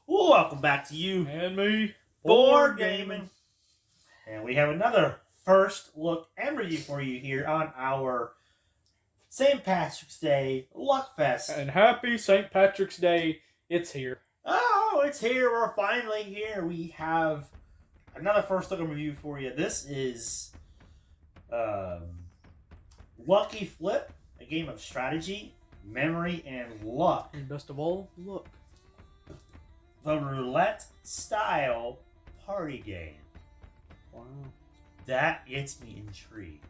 Welcome back to you And me. Board Gaming. And we have another first look and review for you here on our St. Patrick's Day Luckfest. And happy St. Patrick's Day. It's here. Oh, it's here. We're finally here. We have another first look and review for you. This is Lucky Flip, a game of strategy, memory, and luck. And best of all, look. The roulette style party game. Wow. That gets me intrigued.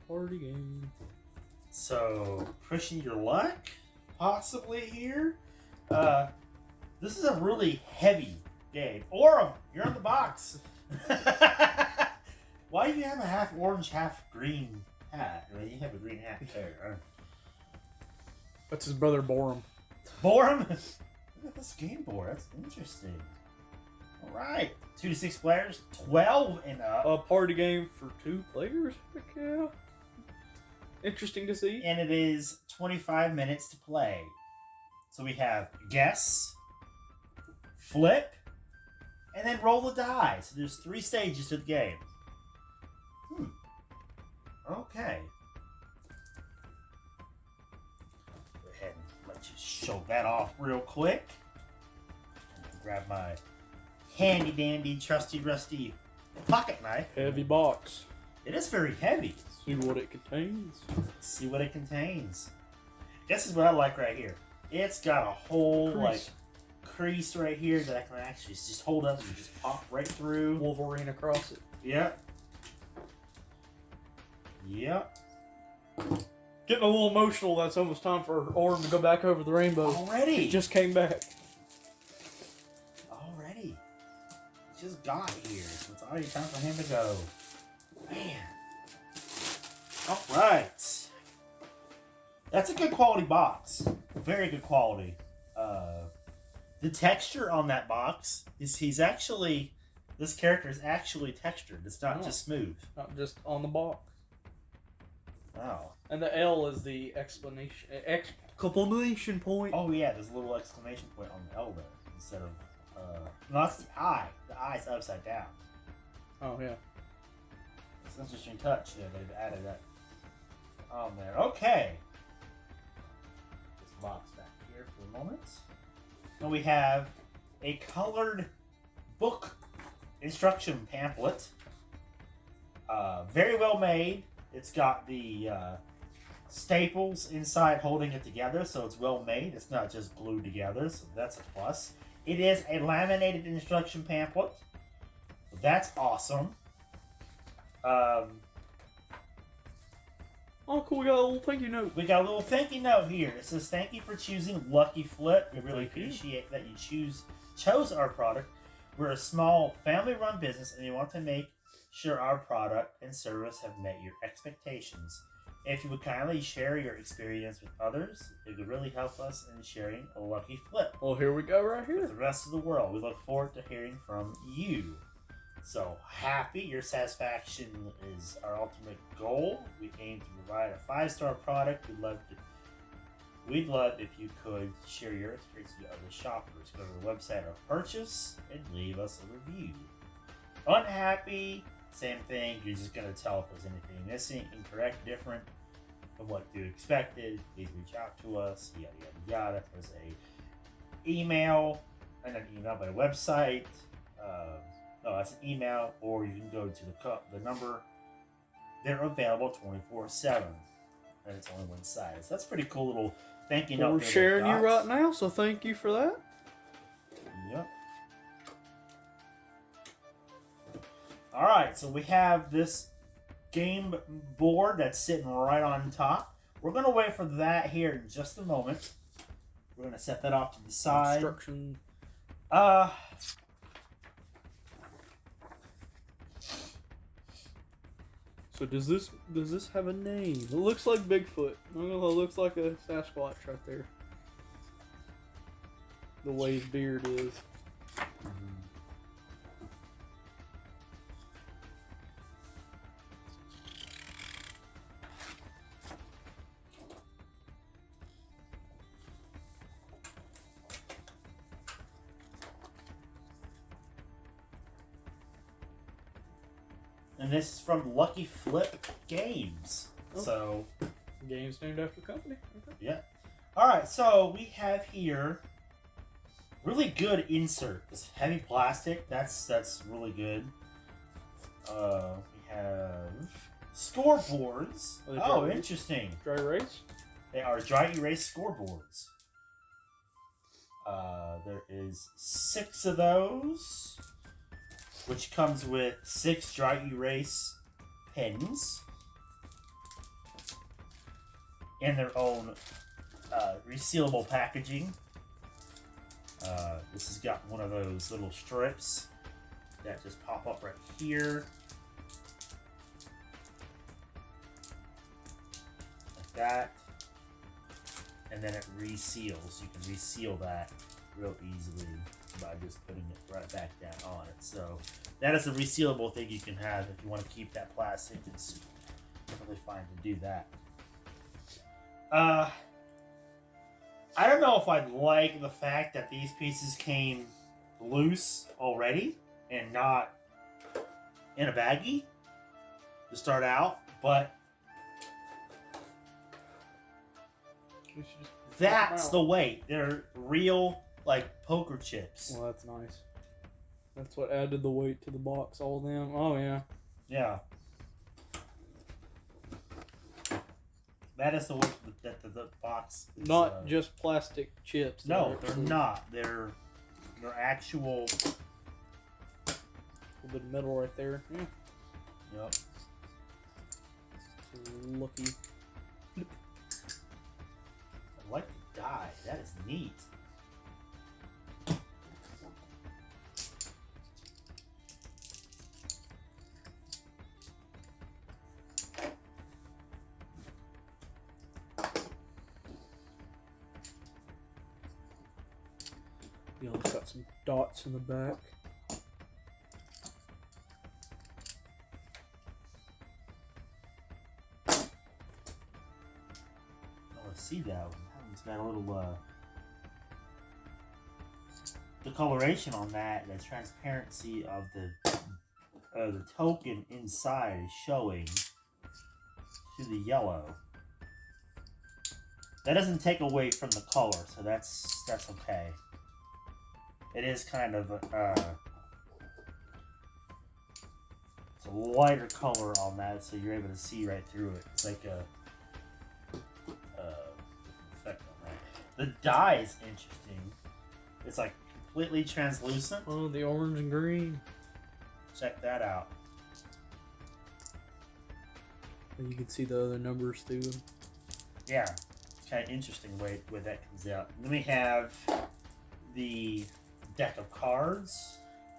Party game. So, pushing your luck, possibly here. This is a really heavy game. Aurum, you're on the box. Why do you have a half orange, half green hat? I mean, you have a green hat there. That's his brother Borum. Borum? Look at this game board. That's interesting. All right. 2 to 6 players, 12 and up. A party game for 2 players? Heck yeah. Interesting to see. And it is 25 minutes to play. So we have guess, flip, and then roll the die. So there's 3 stages to the game. Okay. Go ahead and let you show that off real quick. Grab my handy dandy, trusty, rusty pocket knife. Heavy box. It is very heavy. See what it contains. Let's see what it contains. This is what I like right here. It's got a whole crease right here that I can actually just hold up and just pop right through. Wolverine across it. Yep. Yep. Getting a little emotional. That's almost time for Orm to go back over the rainbow. Already. He just came back. Already. He just got here, so it's already time for him to go. Man. Alright. That's a good quality box. Very good quality. The texture on that box is this character is actually textured. It's not just smooth. Not just on the box. Wow. And the L is the exclamation point. Oh yeah, there's a little exclamation point on the L there instead of no, that's the I. The I's upside down. Oh yeah. It's an interesting touch there. They've added that on there. Okay. This box back here for a moment. And we have a colored book instruction pamphlet. Very well made. It's got the staples inside holding it together, so it's well made. It's not just glued together, so that's a plus. It is a laminated instruction pamphlet. So that's awesome. Oh, cool. We got a little thank you note. We got a little thank you note here. It says, thank you for choosing Lucky Flip. We really appreciate that you chose our product. We're a small family-run business, and we want to make sure our product and service have met your expectations. If you would kindly share your experience with others, it would really help us in sharing a Lucky Flip. Well, here we go right here. With the rest of the world. We look forward to hearing from you. So, happy. Your satisfaction is our ultimate goal. We aim to provide a 5-star product. We'd love if you could share your experience with other shoppers. Go to the website of purchase and leave us a review. Unhappy, same thing. You're just going to tell if there's anything missing, incorrect, different from what you expected. Please reach out to us. Yada, yada, yada. There's a email, and an email by website. No, that's an email, or you can go to the number. They're available 24/7, and it's only one size. That's pretty cool little thank you note. We're sharing you right now, so thank you for that. Yep. All right, so we have this game board that's sitting right on top. We're gonna wait for that here in just a moment. We're gonna set that off to the side. Instruction. So does this have a name? It looks like Bigfoot. It looks like a Sasquatch right there. The way his beard is. and this is from Lucky Flip Games. Oh. So, Games named after company. Okay. yeah. Alright, so we have here really good insert. This heavy plastic, that's really good. We have scoreboards. Oh, interesting. Dry erase? They are dry erase scoreboards. There is 6 of those, which comes with 6 dry erase pens in their own resealable packaging. This has got one of those little strips that just pop up right here. Like that. And then it reseals. You can reseal that real easily by just putting it right back down on it. So that is a resealable thing you can have if you want to keep that plastic. It's perfectly fine to do that. I don't know if I'd like the fact that these pieces came loose already and not in a baggie to start out, but that's the weight. They're real, like, poker chips. Well, that's nice. That's what added the weight to the box, all of them. Oh, yeah. Yeah. That is the weight that the box is, not just plastic chips. No, they're not. They're actual... A little bit of metal right there. Yeah. Yep. Lucky. I like the dye. That is neat. Yeah, it's got some dots in the back. Oh, I see that one. That one's got a little, the coloration on that, the transparency of the token inside is showing through the yellow. That doesn't take away from the color, so that's okay. It is kind of it's a lighter color on that, so you're able to see right through it. It's like a effect on that. The dye is interesting. It's like completely translucent. Oh, the orange and green. Check that out. And you can see the other numbers through them. Yeah, it's kind of interesting way that comes out. And then we have the deck of cards.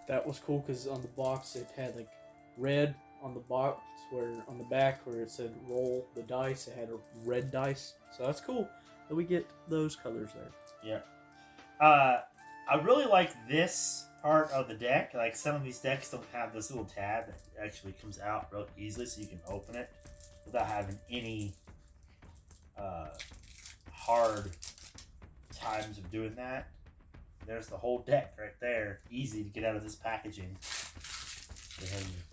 That was cool because on the box it had like red on the box, where on the back where it said roll the dice, it had a red dice. So that's cool that we get those colors there. Yeah. I really like this part of the deck. Like, some of these decks don't have this little tab that actually comes out real easily, so you can open it without having any hard times of doing that. There's the whole deck right there. Easy to get out of this packaging.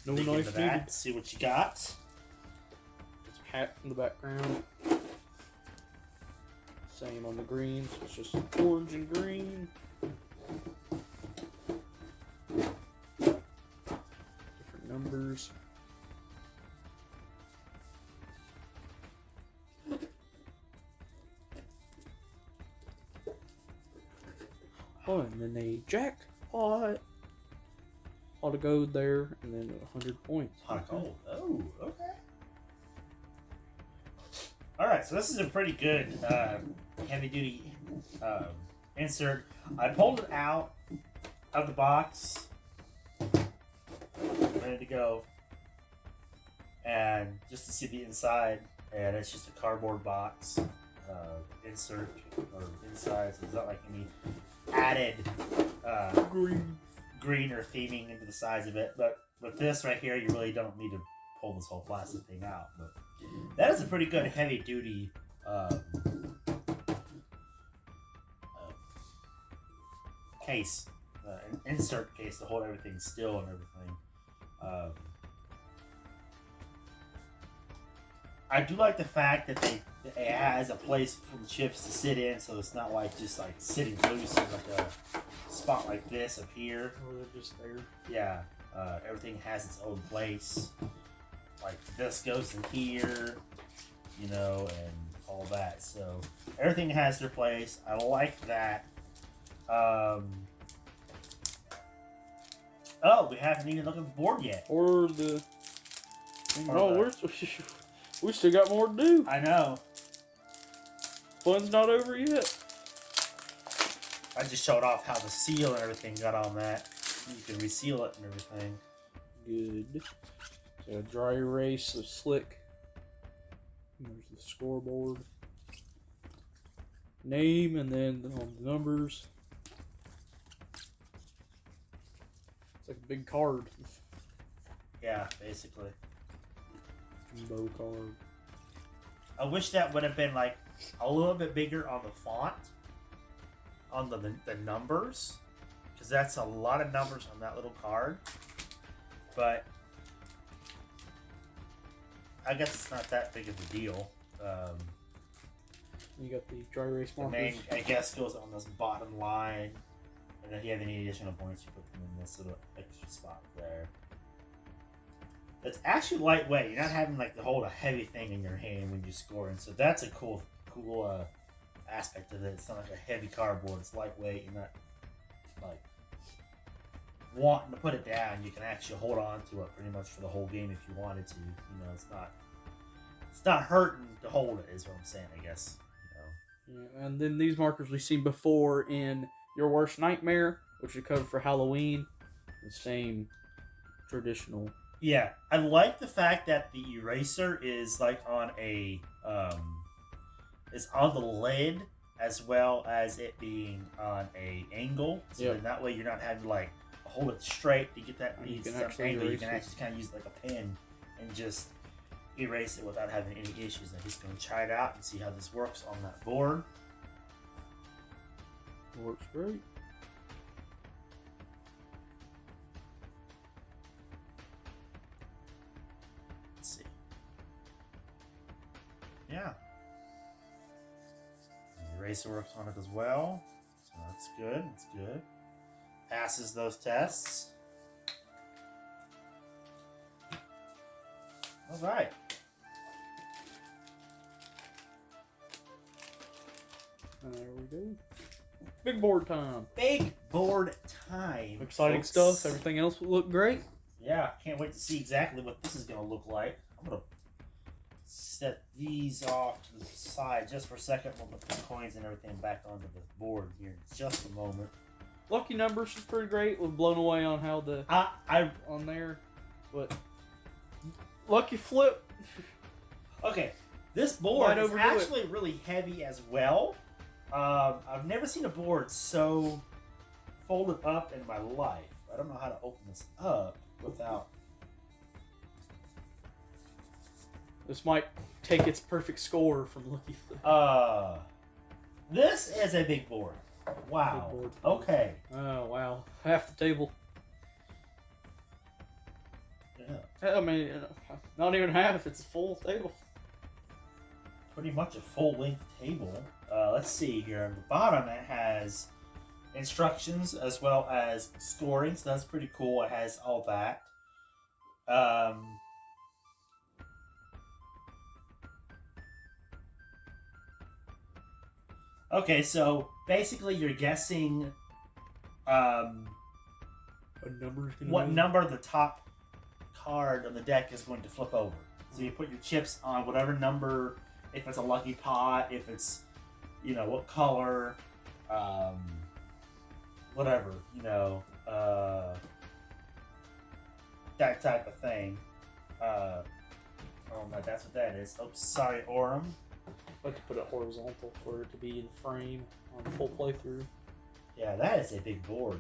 No dig knife into that, needed. see what you got. There's a hat in the background. Same on the green, so it's just orange and green. Different numbers. Oh, and then a jackpot. Pot of gold there, and then 100 points. Pot of gold. Oh, okay. Alright, so this is a pretty good heavy duty insert. I pulled it out of the box, ready to go, and just to see the inside, and it's just a cardboard box insert or inside, so there's not like any added green or theming into the size of it. But with this right here, you really don't need to pull this whole plastic thing out. But that is a pretty good heavy duty case, an insert case to hold everything still and everything. I do like the fact that it has a place for the chips to sit in, so it's not like just like sitting loose in like a spot like this up here. Or they're just there. Yeah, everything has its own place. Like this goes in here, you know, and all that. So everything has their place. I like that. Oh, we haven't even looked at the board yet. Or the. We still got more to do. I know. Fun's not over yet. I just showed off how the seal and everything got on that. You can reseal it and everything. Good. So dry erase the slick. There's the scoreboard. Name and then the numbers. It's like a big card. Yeah, basically. Jumbo card. I wish that would have been like a little bit bigger on the font, on the numbers, because that's a lot of numbers on that little card. But I guess it's not that big of a deal. You got the dry erase The markers. main, I guess, goes on this bottom line, and if you have any additional points, you put them in this little extra spot there. It's actually lightweight. You're not having like to hold a heavy thing in your hand when you score, and so that's a cool aspect of it. It's not like a heavy cardboard. It's lightweight. You're not like wanting to put it down. You can actually hold on to it pretty much for the whole game if you wanted to. You know, it's not hurting to hold it. Is what I'm saying, I guess. You know. Yeah, and then these markers we've seen before in Your Worst Nightmare, which we covered for Halloween. The same traditional. Yeah, I like the fact that the eraser is like on is on the lid as well as it being on a angle. So Yep. then that way you're not having to like hold it straight to get that You can some actually angle. You erase can it. actually kind of use like a pen and just erase it without having any issues. I'm just going to try it out and see how this works on that board. Works great. Let's see. Yeah. The eraser works on it as well. So that's good. That's good. Passes those tests. All right. There we go. Big board time. Big board time. Exciting folks. stuff. Everything else will look great. Yeah, can't wait to see exactly what this is going to look like. I'm going to set these off to the side just for a second. We'll put the coins and everything back onto the board here in just a moment. Lucky numbers is pretty great. We're blown away on how the I on there, but lucky flip. Okay, this board Might is overdo actually really heavy as well. I've never seen a board so folded up in my life. I don't know how to open this up without... This might take its perfect score from lucky flip. This is a big board. Wow. Big board. Okay. Oh wow, half the table. Yeah. I mean, not even half. It's a full table. Pretty much a full-length table. Let's see here. On the bottom, it has instructions as well as scoring, so that's pretty cool. It has all that. Okay, so basically you're guessing What number is gonna what be? number the top card on the deck is going to flip over. So you put your chips on whatever number, if it's a lucky pot, if it's, you know, what color, whatever, you know, that type of thing. Oh, no, that's what that is. Oops, sorry, Orem. I like to put it horizontal for it to be in frame on the full playthrough. Yeah, that is a big board.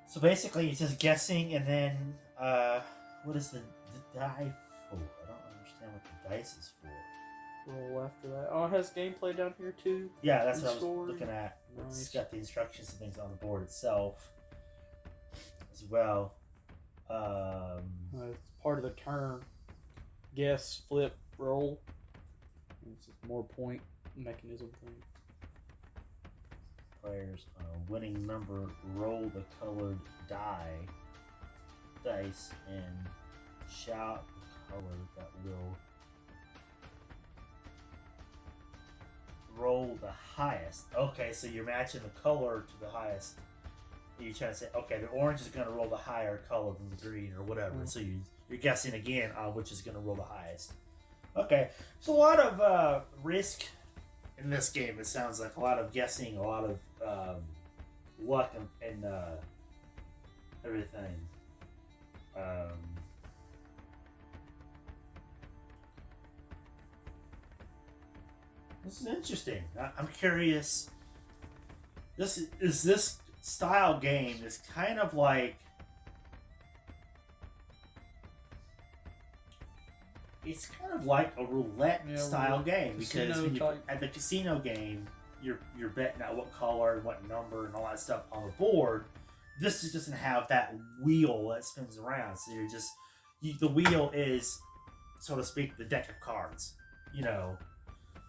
So basically, it's just guessing, and then what is the die for? I don't understand what the dice is for. Roll after that. Oh, it has gameplay down here too. Yeah, that's And what I was scoring. looking at. It's Nice. got the instructions and things on the board itself. as well. It's part of the turn. Guess, flip, roll. It's a more point mechanism thing. Players winning number roll the colored dice and shout the color that will roll the highest. Okay, so you're matching the color to the highest. You're trying to say, okay, the orange is going to roll the higher color than the green or whatever. So you're guessing again on which is going to roll the highest. Okay, so a lot of risk in this game. It sounds like a lot of guessing, a lot of luck, and everything. This is interesting. I'm curious. This style game is kind of like, it's kind of like a roulette style game, because at the casino game, you're betting out what color and what number and all that stuff on the board. This just doesn't have that wheel that spins around, so the wheel is, so to speak, the deck of cards, you know.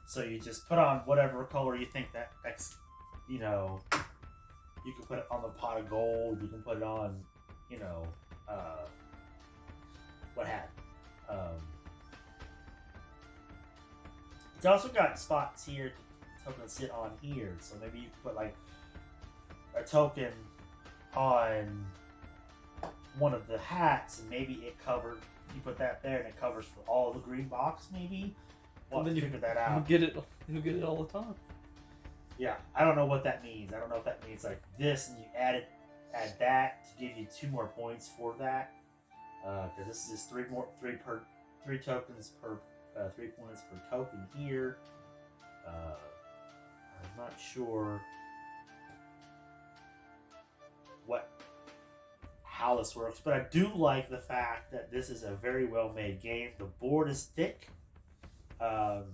So you just put on whatever color you think that's, you know, you can put it on the pot of gold, you can put it on, you know, what have you. It's also got spots here to sit on here, so maybe you can put like a token on one of the hats, and maybe it covered. You put that there, and it covers for all the green box. Maybe. Well, then you figure that out. You get it all the time. Yeah, I don't know what that means. I don't know if that means like this, and you add that to give you 2 more points for that. Because this is 3 tokens per 3 points per token here. I'm not sure how this works, but I do like the fact that this is a very well made game. The board is thick. Dang.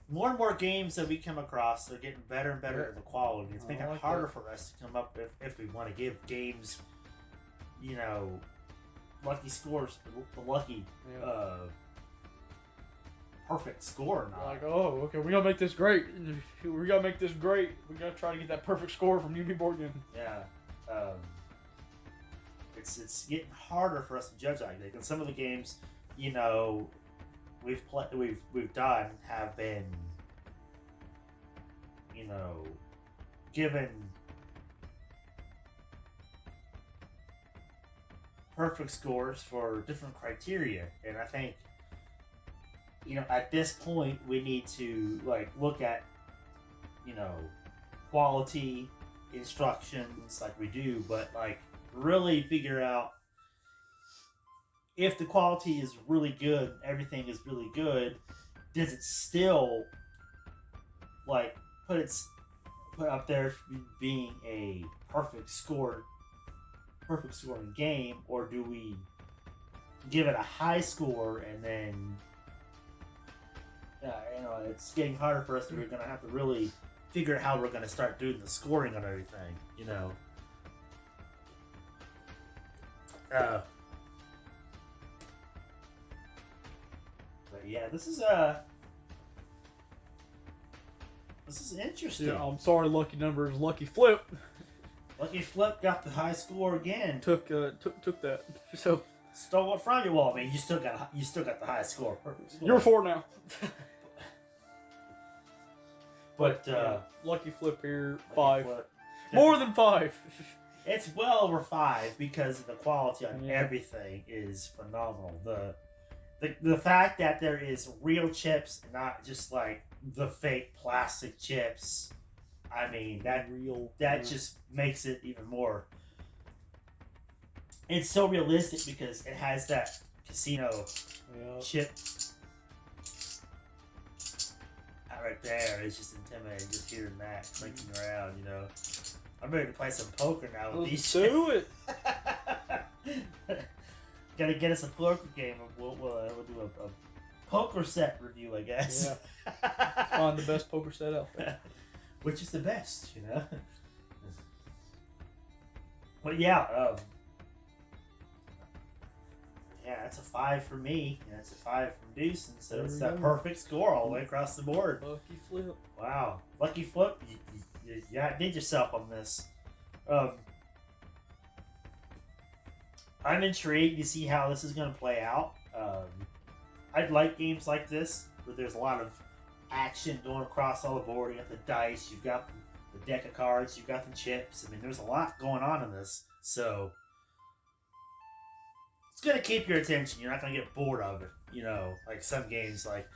More and more games that we come across are getting better and better in the quality. It's making it harder for us to come up if we want to give games, you know, lucky scores, the lucky perfect score. Like, oh, okay, we gotta make this great. We gotta make this great. We gotta try to get that perfect score from U&ME board game. Yeah. It's getting harder for us to judge like that. And some of the games, you know, we've done have been, you know, given perfect scores for different criteria, and I think, you know, at this point we need to like look at, you know, quality instructions like we do, but like really figure out if the quality is really good, everything is really good, does it still like put up there being a perfect scoring game, or do we give it a high score and then you know, it's getting harder for us. We're gonna have to really figure out how we're gonna start doing the scoring on everything, you know. But yeah, this is interesting. Yeah, I'm sorry, lucky numbers, lucky flip. Lucky Flip got the high score again. Took that. So stole it from you. Well, I mean, you still got the high score. You're 4 now. But lucky flip here, 5. Flip. More than 5. It's well over 5 because the quality on everything is phenomenal. The fact that there is real chips, not just like the fake plastic chips. I mean, that just makes it even more. It's so realistic because it has that casino chip right there. It's just intimidating just hearing that clinking around, you know. I'm ready to play some poker now with these. Do it. Gotta get us a poker game. We'll do a poker set review, I guess. Yeah. Find the best poker set out there. which is the best, you know. But yeah, yeah, that's a 5 for me. And that's a 5 from Deuce, and so There it's we that go. perfect score all the way across the board. Lucky flip. Wow, lucky flip! You outdid yourself on this. Um, I'm intrigued to see how this is going to play out. I'd like games like this where there's a lot of action going across all the board. You got the dice, you've got the deck of cards, you've got the chips. I mean, there's a lot going on in this, so it's gonna keep your attention. You're not gonna get bored of it. You know, like some games, like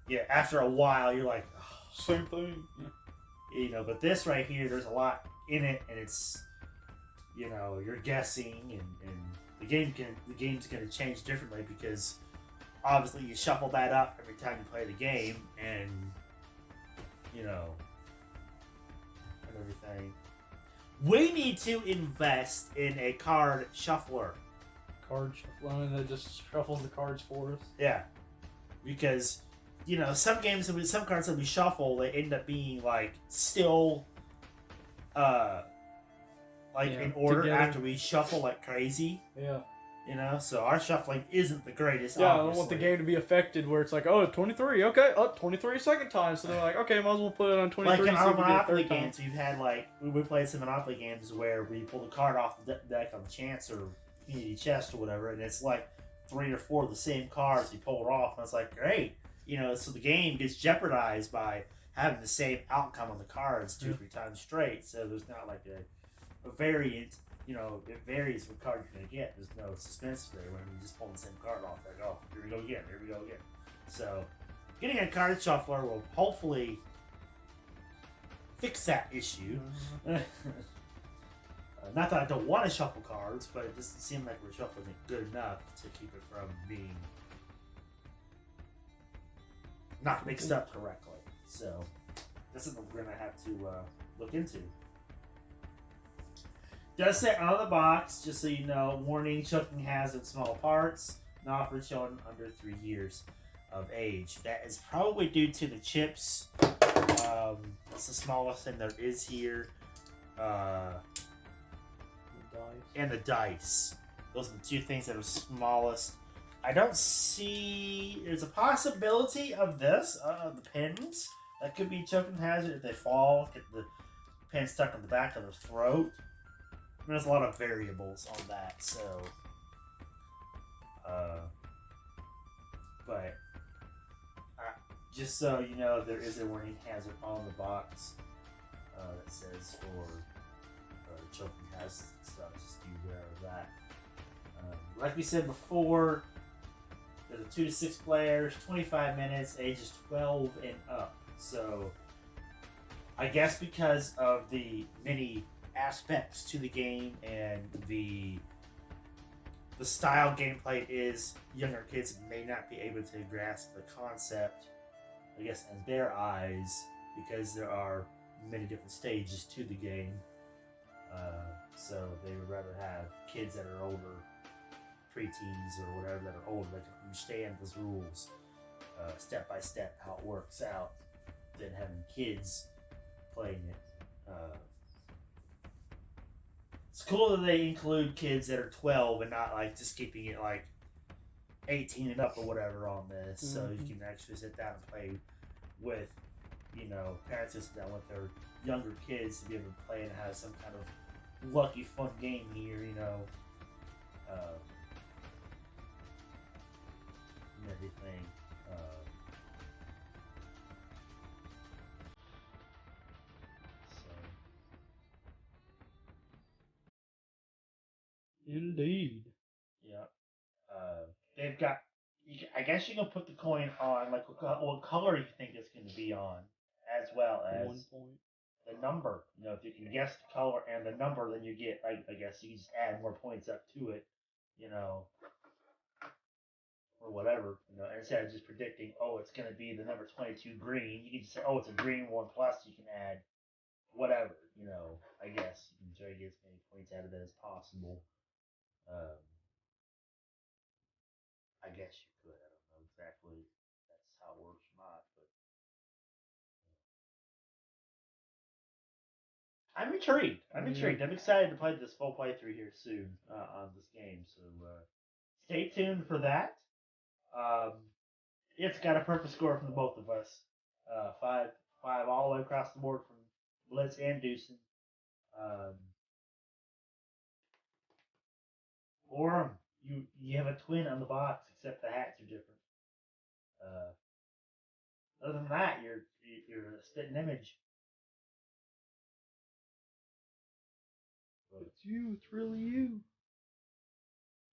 yeah, after a while, you're like, oh, Same thing. you know. But this right here, there's a lot in it, and it's you know you're guessing, and the game's gonna change differently because obviously you shuffle that up every time you play the game, and you know and everything. We need to invest in a card shuffler. Card shuffling that just shuffles the cards for us. Yeah, because you know some games, some cards that we shuffle, they end up being like still, like Yeah, in order together. after we shuffle like crazy. Yeah. You know, so our shuffling isn't the greatest. Yeah, obviously. I don't want the game to be affected where it's like, oh, 23, okay, 23 second time. So they're like, okay, might as well put it on 23. Like in our so we get a Monopoly third time. games, we've had like we played some Monopoly games where we pull the card off the deck on the chance or community chest or whatever, and it's like 3 or 4 of the same cards you pull it off, and it's like great, you know. So the game gets jeopardized by having the same outcome on the cards 2 or 3 times straight. So there's not like a variant. You know, it varies what card you're gonna get. There's no suspense there when you just pull the same card off. Like, oh, here we go again. Here we go again. So, getting a card shuffler will hopefully fix that issue. Not that I don't want to shuffle cards, but it doesn't seem like we're shuffling it good enough to keep it from being not mixed up correctly. So, that's something we're gonna have to look into. Does say on the box, just so you know, warning: choking hazard, small parts, not for children under 3 years of age. That is probably due to the chips. It's the smallest thing there is here. And the dice. Those are the 2 things that are smallest. I don't see. There's a possibility of this. The pins. That could be choking hazard if they fall. Get the pin stuck on the back of their throat. There's a lot of variables on that, so. But just so you know, there is a warning hazard on the box that says for choking hazards and stuff. Just be aware of that. Like we said before, there's a 2 to 6 players, 25 minutes, ages 12 and up. So, I guess because of the many aspects to the game and the style gameplay is, younger kids may not be able to grasp the concept, I guess, in their eyes, because there are many different stages to the game. So they would rather have kids that are older, preteens or whatever, that are older, that can understand those rules step by step, how it works out, than having kids playing it. It's cool that they include kids that are 12 and not like just keeping it like 18 and up or whatever on this. Mm-hmm. So you can actually sit down and play with, you know, parents who sit down with their younger kids to be able to play and have some kind of lucky fun game here, you know. And everything. Indeed. Yeah. They've got. I guess you can put the coin on like what color you think it's going to be on, as well as 1 point. The number. You know, if you can guess the color and the number, then you get. I guess you can just add more points up to it. You know, or whatever. You know, instead of just predicting, oh, it's going to be the number 22 green, you can just say, oh, it's a green one plus. You can add whatever. You know, I guess you can try to get as many points out of it as possible. I guess you could. I don't know exactly that's how it works or not, but I'm intrigued. I'm intrigued. I'm excited to play this full playthrough here soon on this game. So stay tuned for that. Um, it's got a perfect score from the both of us. 5 all the way across the board from Blitz and Deucin. Or you have a twin on the box, except the hats are different. Other than that, you're a spitting image. It's you. It's really you.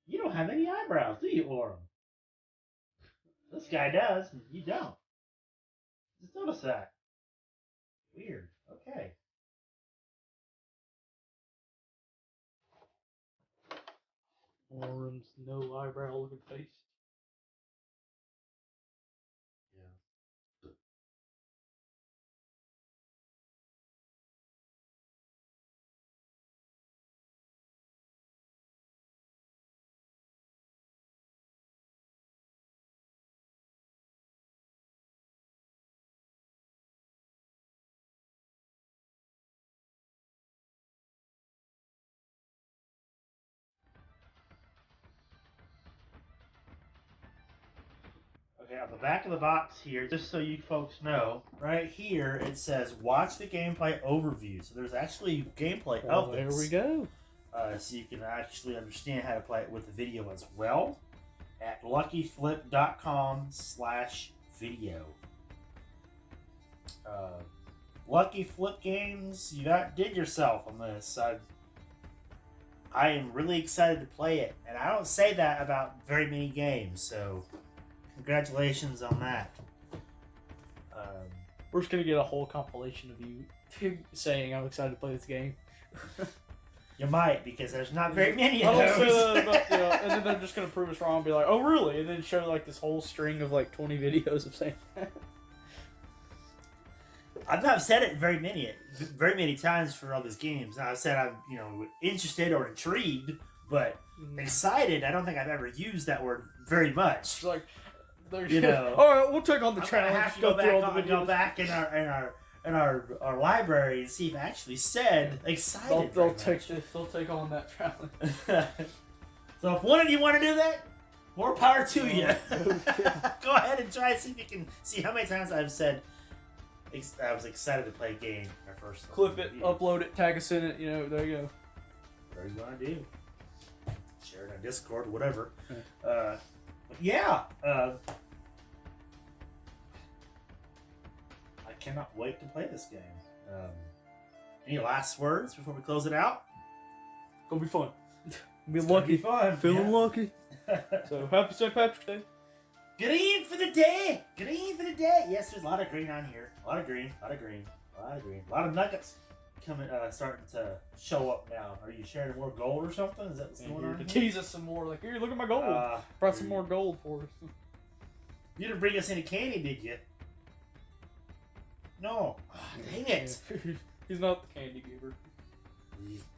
You don't have any eyebrows, do you, Orem? This guy does, and you don't. Just notice that. Weird. Okay. Orem's no eyebrow looking face. Yeah. Okay, on the back of the box here, just so you folks know, right here it says "Watch the gameplay overview." So there's actually gameplay of this. There we go. So you can actually understand how to play it with the video as well at luckyflip.com/video. Lucky Flip Games, you outdid yourself on this. I am really excited to play it, and I don't say that about very many games, so congratulations on that. We're just gonna get a whole compilation of you saying I'm excited to play this game. You might, because there's not very many of I don't say those. that about, and then they're just gonna prove us wrong and be like, oh really? And then show like this whole string of like 20 videos of saying that. I've not said it very many times for all these games. Now, I've said I'm interested or intrigued, but excited, I don't think I've ever used that word very much. It's like, all right, we'll take on the I'm challenge. gonna have to go back in our library and see if I actually said excited. They'll take on that challenge. So if one of you want to do that, more power to you. Okay. Go ahead and try and see if you can see how many times I've said I was excited to play a game. My first Clip it, upload it, tag us in it. There you go. Whatever you want to do. Share it on Discord, whatever. Okay. But yeah. I cannot wait to play this game. Any last words before we close it out? Gonna be fun. Be It's lucky. gonna be fun. Feeling lucky. So happy St. Patrick's Day. Green for the day! Green for the day! Yes, there's a lot of green on here. A lot of green. A lot of nuggets coming, starting to show up now. Are you sharing more gold or something? Is that what's going on? To tease us some more, like, here, look at my gold. Brought some more gold for us. You didn't bring us any candy, did you? No. Oh, dang it. He's not the candy giver.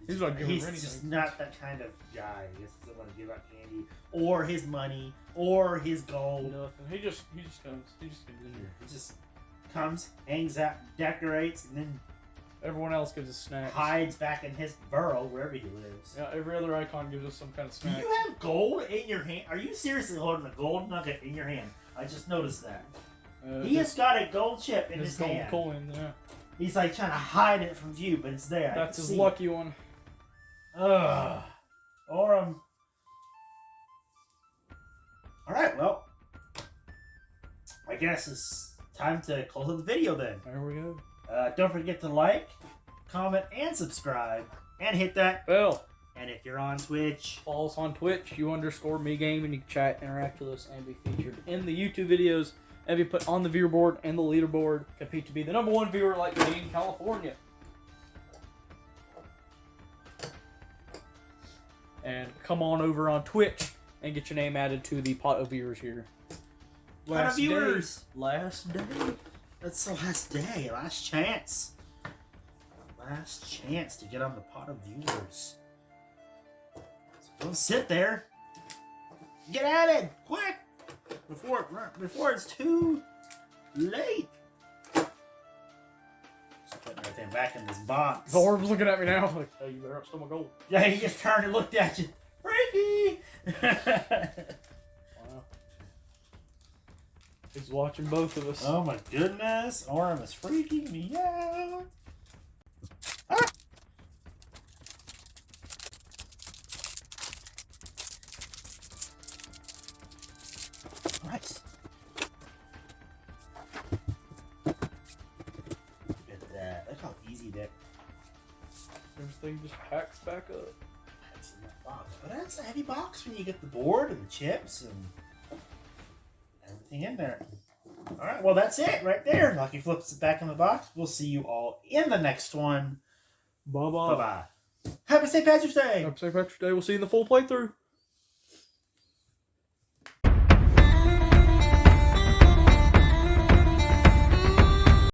He's not giving He's anything. just not that kind of guy. He just doesn't want to give out candy or his money or his gold. Nothing. He just comes. He just comes in here. He just comes, hangs out, decorates, and then Everyone else gives us snacks. hides back in his burrow wherever he lives. Yeah, every other icon gives us some kind of Do snack. you have gold in your hand? Are you seriously holding a gold nugget in your hand? I just noticed that. He has got a gold chip in his gold hand. coin, yeah. He's like trying to hide it from view, but it's there. That's his lucky one. Ugh. All right, well, I guess it's time to close up the video then. There we go. Don't forget to like, comment, and subscribe, and hit that bell. And if you're on Twitch, Follow us on Twitch, U_MeGame, and you can chat, interact with us, and be featured in the YouTube videos, and be put on the viewer board and the leaderboard. Compete to be the #1 viewer like me in California. And come on over on Twitch and get your name added to the pot of viewers here. Pot of viewers. Last day. That's the last day, last chance. Last chance to get on the pot of viewers. So don't sit there. Get added, quick, before it's too late. Just putting our everything back in this box. The orb's looking at me now. Like, hey, you better not steal my gold. Yeah, he just turned and looked at you. Freaky! Wow. He's watching both of us. Oh my goodness. Orem is freaking me out. Ah! Nice. Look at that. Look how easy that Everything just packs back up. that's in that box. But that's a heavy box when you get the board and the chips and everything in there. Alright, well that's it right there. Lucky flips it back in the box. We'll see you all in the next one. Bye-bye. Bye-bye. Happy St. Patrick's Day! Happy St. Patrick's Day. We'll see you in the full playthrough.